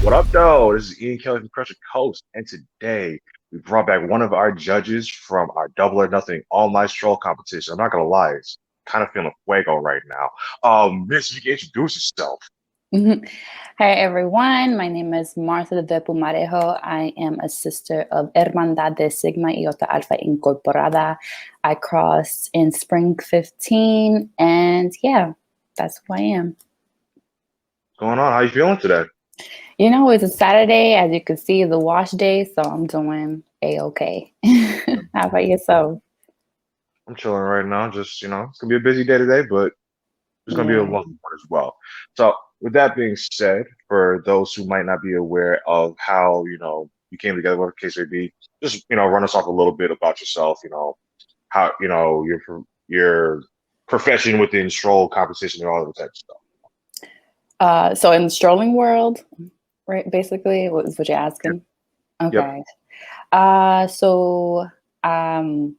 What up, though? This is Ian Kelly from Crush Coast, and today we brought back one of our judges from our Double or Nothing all-night stroll competition. I'm not gonna lie, it's kind of feeling fuego right now. Miss, you can introduce yourself. Mhm. Hi, everyone. My name is Martha de Pumarejo. I am a sister of Hermandad de Sigma Iota Alpha Incorporada. I crossed in spring 15, and yeah, that's who I am. What's going on? How you feeling today? It's a Saturday. As you can see, the wash day, so I'm doing a-okay. How about yourself? I'm chilling right now. Just, it's gonna be a busy day today, but it's gonna be a Yeah. long one as well. So, with that being said, for those who might not be aware of how, you came together, whatever the case may be, just, run us off a little bit about yourself, how your profession within stroll competition and all that type of stuff. So in the strolling world, right, basically, what is what you're Yep. asking? Yep. Okay. So um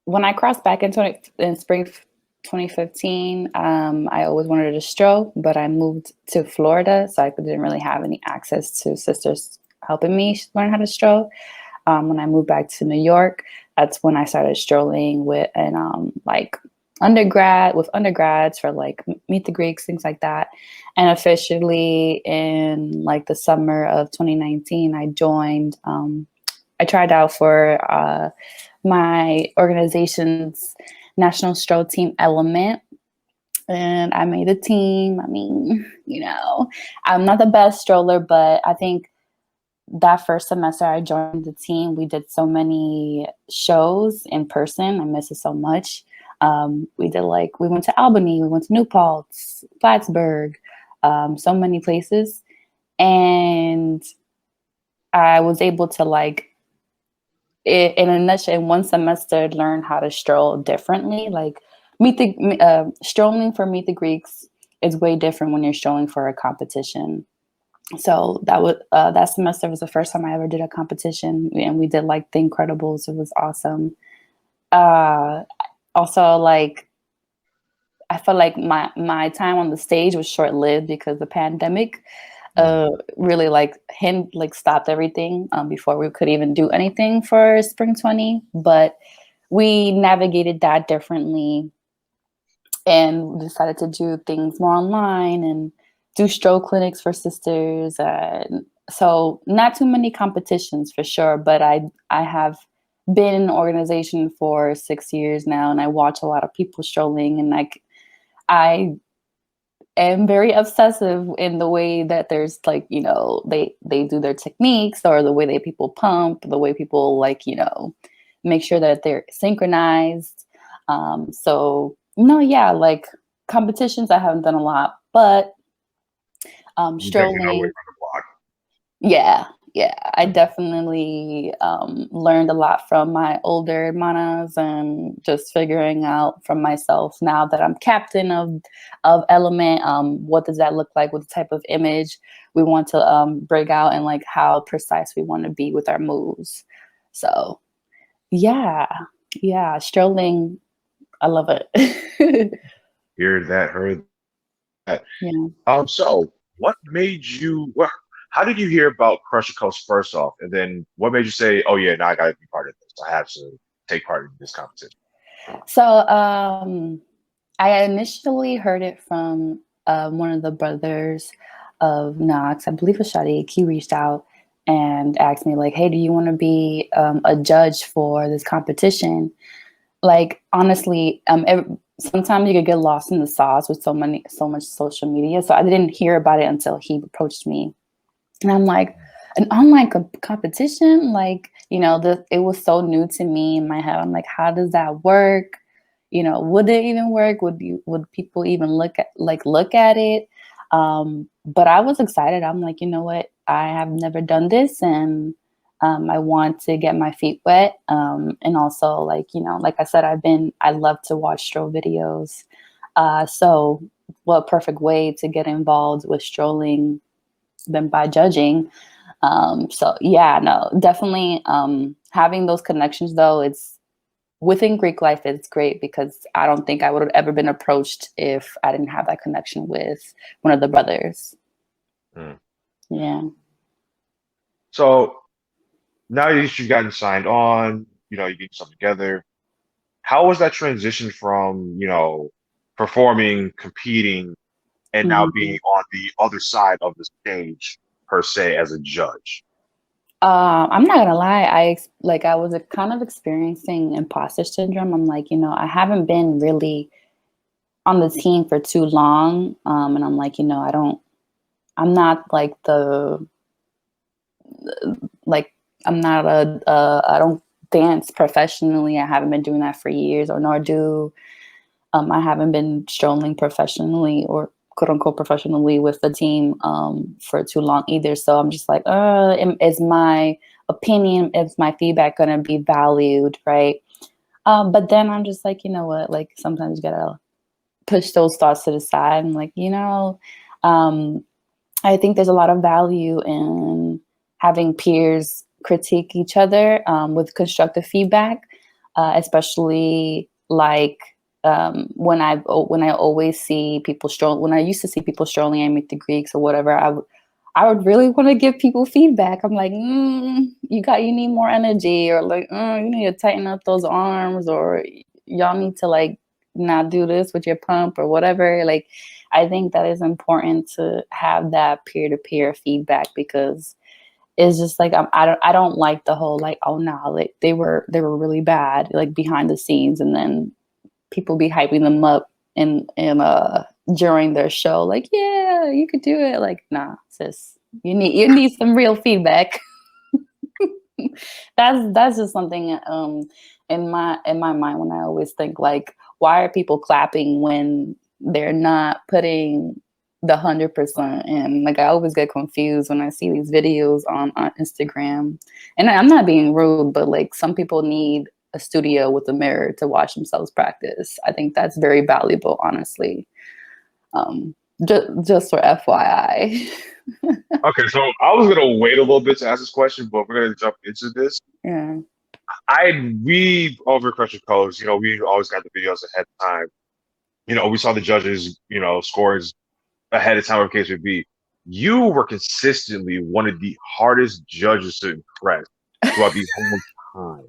when I crossed back in spring 2015, I always wanted to stroll, but I moved to Florida, so I didn't really have any access to sisters helping me learn how to stroll. When I moved back to New York, that's when I started strolling like with undergrads for like Meet the Greeks, things like that. And officially in like the summer of 2019, I joined. I tried out for my organization's national stroll team element, and I made the team. I mean, I'm not the best stroller, but I think that first semester I joined the team, we did so many shows in person. I miss it so much. We went to Albany, we went to New Paltz, Plattsburgh, so many places. And I was able to in a nutshell, in one semester, learn how to stroll differently. Like strolling for Meet the Greeks is way different when you're strolling for a competition. So that semester was the first time I ever did a competition, and we did like The Incredibles. It was awesome. Uh, Also, like I felt like my time on the stage was short lived because the pandemic Mm. really stopped everything before we could even do anything for spring 20. But we navigated that differently and decided to do things more online and do stroke clinics for sisters. And so not too many competitions for sure, but I have been in an organization for 6 years now, and I watch a lot of people strolling, and I am very obsessive in the way that there's they do their techniques, or the way that people pump, the way people make sure that they're synchronized. So no, yeah, like competitions I haven't done a lot, but You definitely know where strolling, you're on the block. yeah, yeah, I definitely learned a lot from my older hermanas, and just figuring out from myself now that I'm captain of element. What does that look like? What type of image we want to break out, and like how precise we want to be with our moves. So yeah, yeah, strolling, I love it. Hear that, heard that. Yeah. So what made you, well, how did you hear about Crush Coast first off? And then what made you say, oh yeah, now I gotta be part of this. I have to take part in this competition. So I initially heard it from one of the brothers of Knox. I believe it was Shadiq. He reached out and asked me like, "Hey, do you want to be a judge for this competition?" Like honestly, sometimes you could get lost in the sauce with so much social media. So I didn't hear about it until he approached me, and I'm like, an online competition, like it was so new to me in my head. I'm like, how does that work? Would it even work? Would people even look at it? But I was excited. I'm like, you know what? I have never done this, and I want to get my feet wet. And also, like I said, I love to watch stroll videos. So what perfect way to get involved with strolling than by judging. So yeah, no, definitely having those connections though, it's within Greek life, it's great because I don't think I would have ever been approached if I didn't have that connection with one of the brothers. Mm. Yeah. So now you've gotten signed on, you get stuff together. How was that transition from, performing, competing, and now being Mhm. on the other side of the stage per se as a judge? I'm not gonna lie. I was kind of experiencing imposter syndrome. I'm like, I haven't been really on the team for too long, and I'm like, I'm not like like, I'm not I don't dance professionally. I haven't been doing that for years, or nor do I haven't been strolling professionally or quote unquote professionally with the team for too long either. So I'm just like, is my opinion, is my feedback going to be valued, right? But then I'm just like, you know what? Like sometimes you gotta push those thoughts to the side. And like, um, I think there's a lot of value in having peers critique each other with constructive feedback, especially like when I always see people stroll when I used to see people strolling and meet the Greeks or whatever. I would really want to give people feedback. I'm like, you need more energy, or like, you need to tighten up those arms, or y'all need to like not do this with your pump or whatever. Like, I think that is important to have that peer to peer feedback, because it's just like I don't like the whole like, oh no, like they were really bad like behind the scenes, and then people be hyping them up in during their show, like, yeah, you could do it. Like, nah, sis, you need some real feedback. That's just something in my mind, when I always think like, why are people clapping when they're not putting the 100% in? Like, I always get confused when I see these videos on Instagram. And I'm not being rude, but like, some people need a studio with a mirror to watch themselves practice. I think that's very valuable, honestly. um just for FYI. Okay, so I was gonna wait a little bit to ask this question, but we're gonna jump into this. Yeah. We over Crush Colors, we always got the videos ahead of time. We saw the judges, scores ahead of time, whatever the case would be. You were consistently one of the hardest judges to impress throughout the whole time.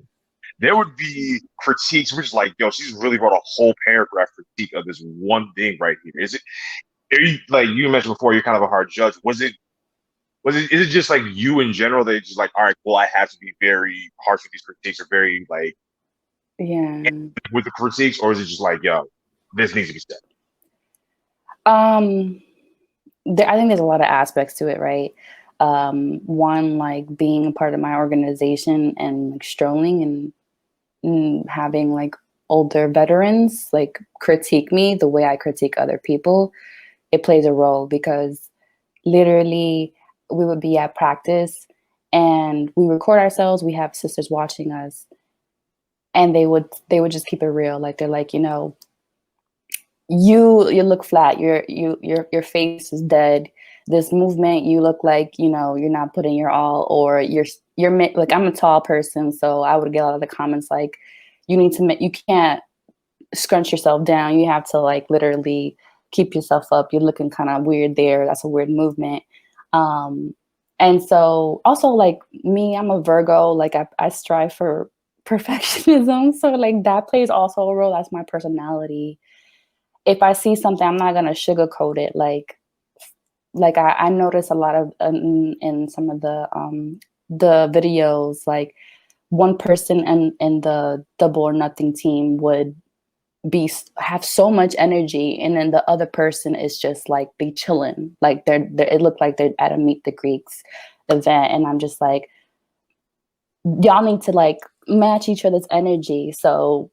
There would be critiques, which is like, yo, she's really wrote a whole paragraph critique of this one thing right here. Like you mentioned before, you're kind of a hard judge. Is it just like you in general that it's just like, all right, well, I have to be very harsh with these critiques, or very like Yeah. with the critiques, or is it just like, yo, this needs to be said? um I think there's a lot of aspects to it, right? One, like being a part of my organization and like strolling and having like older veterans like critique me the way I critique other people. It plays a role, because literally we would be at practice and we record ourselves. We have sisters watching us, and they would just keep it real. Like, they're like, you look flat, your face is dead, this movement, you look like, you're not putting your all, or like, I'm a tall person, so I would get a lot of the comments like, you can't scrunch yourself down, you have to like literally keep yourself up, you're looking kind of weird there, that's a weird movement. um and so also, like, me, I'm a Virgo, like I strive for perfectionism, so like that plays also a role. That's my personality. If I see something, I'm not gonna sugarcoat it. Like I notice a lot of in some of the videos, like one person in the Double or Nothing team would have so much energy, and then the other person is just like be chilling, like they're it looked like they're at a Meet the Greeks event, and I'm just like, y'all need to like match each other's energy. So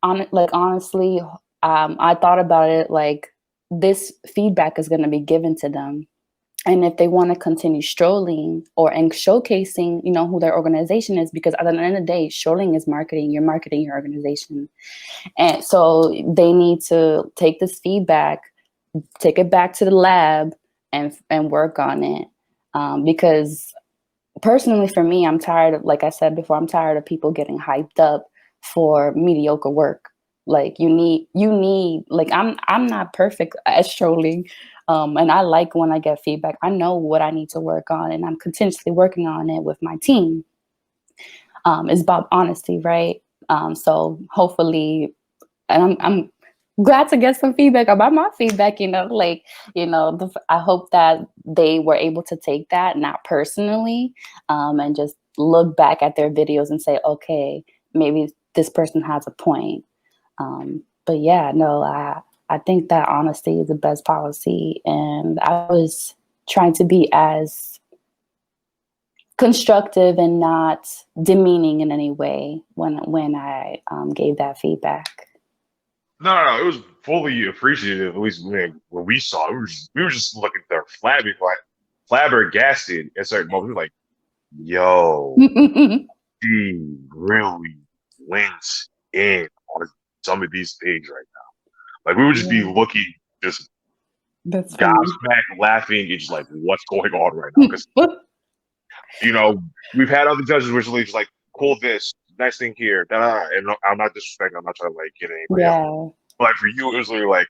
honestly, I thought about it like, this feedback is going to be given to them, and if they want to continue strolling or and showcasing, who their organization is, because at the end of the day, strolling is marketing. You're marketing your organization, and so they need to take this feedback, take it back to the lab, and work on it. Because personally, for me, I'm tired of, like I said before, I'm tired of people getting hyped up for mediocre work. Like, you need like, I'm not perfect at strolling. And I like when I get feedback. I know what I need to work on, and I'm continuously working on it with my team. It's about honesty, right? So hopefully, and I'm glad to get some feedback about my feedback. Like I hope that they were able to take that not personally, and just look back at their videos and say, okay, maybe this person has a point. But yeah, no, I think that honesty is the best policy, and I was trying to be as constructive and not demeaning in any way when I gave that feedback. No, it was fully appreciative. At least when we saw it, we were just looking there flabbergasted at certain moments. We were like, yo, he really went in on some of these things right now. Like we would just be Yeah, looking, just that's funny. gobsmacked, laughing, and just like, what's going on right now? Because we've had other judges recently just like, cool this, nice thing here, da da. And I'm not disrespecting, I'm not trying to like get anybody else. Yeah, But like, for you, it was literally like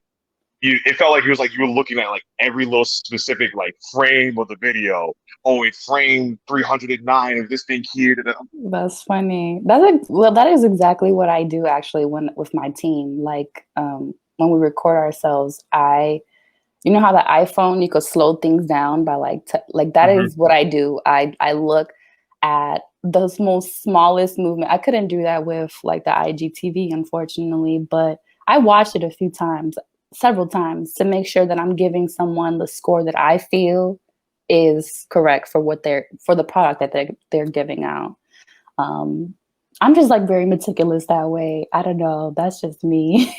it felt like it was like you were looking at like every little specific like frame of the video. Oh, it frame 309 of this thing here. Da, da. that's funny. Well, that is exactly what I do actually when with my team. Like when we record ourselves, you know how the iPhone, you could slow things down by like that Mm-hmm. is what I do. I look at the most smallest movement. I couldn't do that with like the IGTV, unfortunately, but I watched it a few times, several times, to make sure that I'm giving someone the score that I feel is correct for for the product that they're giving out. Um, I'm just like very meticulous that way. I don't know. That's just me.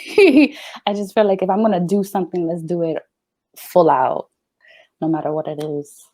I just feel like if I'm gonna do something, let's do it full out, no matter what it is.